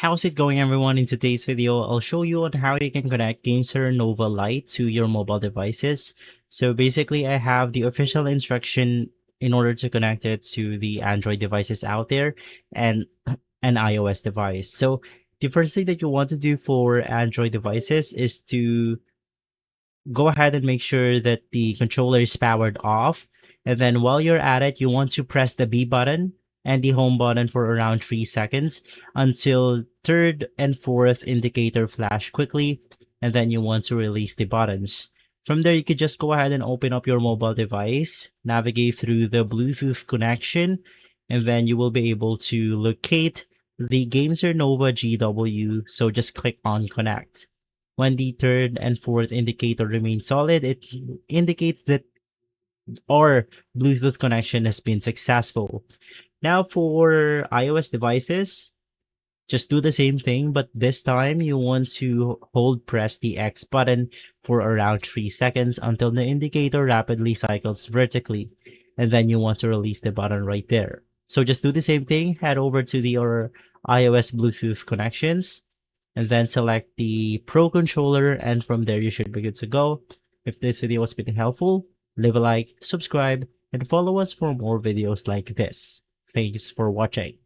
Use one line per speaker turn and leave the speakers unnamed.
How's it going, everyone? In today's video, I'll show you on how you can connect GameSir Nova Lite to your mobile devices. So basically, I have the official instruction in order to connect it to the Android devices out there and an iOS device. So the first thing that you want to do for Android devices is to go ahead and make sure that the controller is powered off. And then while you're at it, you want to press the B button and the home button for around 3 seconds until third and fourth indicator flash quickly. And then you want to release the buttons. From there, you could just go ahead and open up your mobile device, navigate through the Bluetooth connection, and then you will be able to locate the GameSir Nova GW. So just click on connect. When the third and fourth indicator remain solid, it indicates that our Bluetooth connection has been successful. Now for iOS devices, just do the same thing, but this time you want to hold press the X button for around 3 seconds until the indicator rapidly cycles vertically. And then you want to release the button right there. So just do the same thing, head over to your iOS Bluetooth connections, and then select the Pro controller, and from there you should be good to go. If this video was been helpful, leave a like, subscribe, and follow us for more videos like this. Thanks for watching.